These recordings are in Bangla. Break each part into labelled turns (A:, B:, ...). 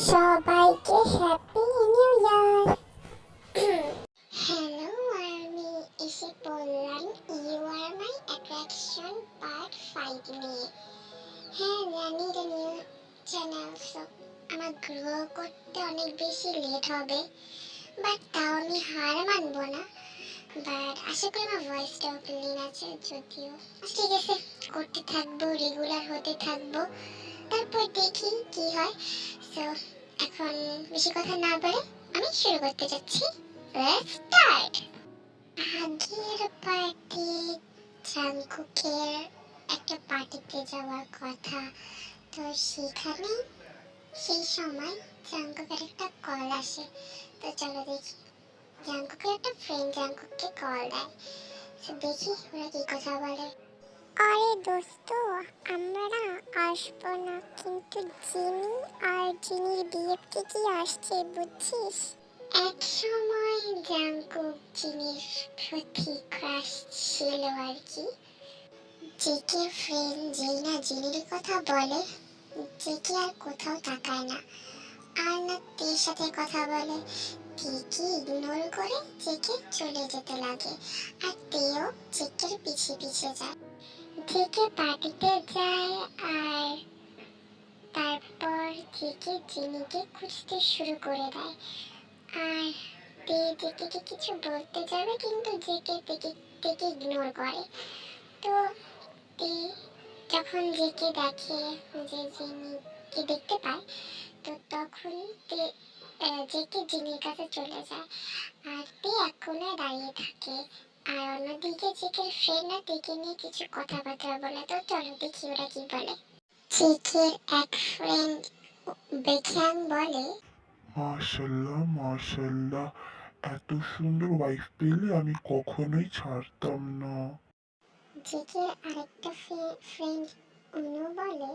A: সবাইকে হ্যাপি নিউ ইয়ার। হ্যালো, আমি এসে বললাম you are my attraction part 5 নিয়ে। হ্যাঁ জানি এটা নিউ চ্যানেল, সো আমার গ্রো করতে অনেক বেশি লেট হবে, বাট তাও আমি হার মানবো না। বাট আশা করি আমার ভয়েসটাও ক্লিন আছে, যদিও ঠিক আছে, করতে থাকবো, রেগুলার হতে থাকবো, তারপর দেখি কি হয়। সো এখন বেশি কথা না বলে আমি শুরু করতে যাচ্ছি। Let's start. আগের পার্টি জাংকুকের একটা পার্টিতে যাওয়ার কথা, তো সেখানে সেই সময় জাংকুকের একটা কল আসে। তো চলো দেখি, জাংকুকের একটা ফ্রেন্ড জাংকুককে কল দেয়। তো দেখি ওরা কি কথা বলে। আরে দোস্ত, আমরা আসবো না, কিন্তু জিনি আর জিনির বিয়েতে কি আসছে বুঝছিস? এক সময় জাংকুক জিনির প্রতি ক্রাশ ছিল আর কি। জেকে ফ্রেন্ড যেই না জিনির কথা বলে, জেকে আর কোথাও তাকায় না, আর না তের সাথে কথা বলে। তেকে ইগনোর করে জেকে চলে যেতে লাগে, আর তেও জেকের পিছে পিছে যায়। জেকে পার্টিতে যায়, আর তারপর জেকে জিনিকে খুঁজতে শুরু করে দেয়। আর তে জেকেকে কিছু বলতে যাবে, কিন্তু জেকে তেকে ইগনোর করে। তো তে যখন জেকে দেখে যে জিনিকে দেখতে পায়, তো তখন তে জেকে জিনির কাছে চলে যায়, আর তে এক কোণায় দাঁড়িয়ে থাকে। আর অন্যদিকে জেকের ফ্রেন্ডরা তেকে নিয়ে কিছু কথাবার্তা বলে। তো চলো দেখি ওরা কি বলে। জেকের এক ফ্রেন্ড বেখ্যাং বলে,
B: মাশাল্লাহ মাশাল্লাহ, এত সুন্দর ওয়াইফ পেলে আমি কখনোই ছাড়তাম না।
A: জেকের আরেকটা ফ্রেন্ড উনু বলে,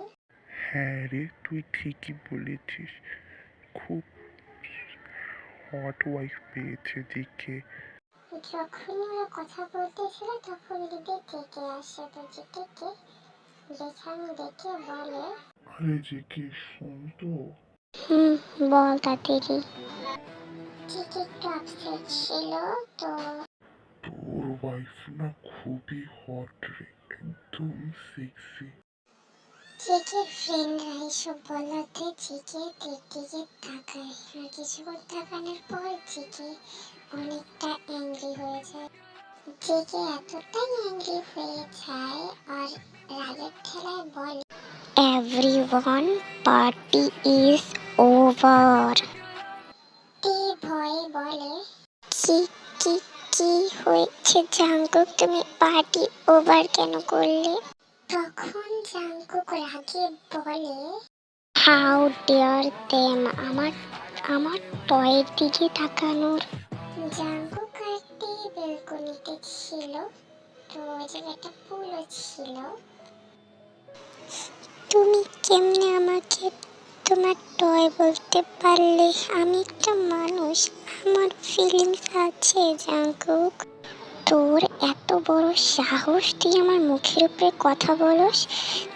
B: হ্যাঁ রে, তুই ঠিকই বলেছিস, খুব হট ওয়াইফ পেয়েছে দেখে।
A: যখন ওরা কথা বলতেছিল তখন দিদি জেকে আসে। তো জেকেকে বেখ্যাং দেখে বলে,
B: আরে যে কে শোন তো।
A: বল তাড়াতাড়ি। জেকে একটু আপসেট ছিল। তো
B: তোর ওয়াইফ না খুবই হট রে, একদম সেক্সি।
A: জেকের ফ্রেন্ডরা এসব বলাতে জেকে তের দিকে তাকায়, আর কিছুক্ষণ তাকানোর পর জেকে অনেকটা অ্যাংরি হয়ে যায়। জেকে এতটাই অ্যাংরি হয়ে যায় আর রাগের ঠেলায় বলে, এভরিওয়ান, পার্টি ইজ ওভার। তে ভয়ে বলে, কি কি কি হয়েছে জাংকুক, তুমি পার্টি ওভার কেন করলে? তখন জাংকুক রাগে বলে, হাউ ডেয়ার দেম আমার আমার টয়ের দিকে তাকানোর। জাংকুক আর তে বেলকনিতে ছিল, তো ওই জায়গাটা পুলও ছিল। তুমি কেমনে আমাকে তোমার টয় বলতে পারলে? আমি একটা মানুষ, আমার ফিলিংস আছে জাংকুক। তোর এত বড় সাহস, তুই আমার মুখের উপরে কথা বলস?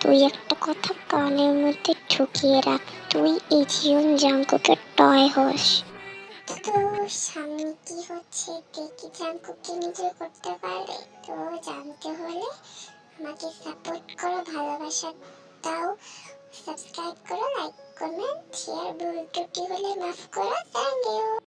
A: তুই একটা কথা কানের মধ্যে ঢুকিয়ে রাখ, তুই এই জীবন জাংকুকের টয় হোস। তো সামনে কি হচ্ছে দেখি, জাংকুককে নিজে করতে পারে? তো জানতে হলে আমাকে সাপোর্ট করো, ভালোবাসা দাও, সাবস্ক্রাইব করো, লাইক কমেন্ট শেয়ার, ভুল ত্রুটি হলে মাফ করো।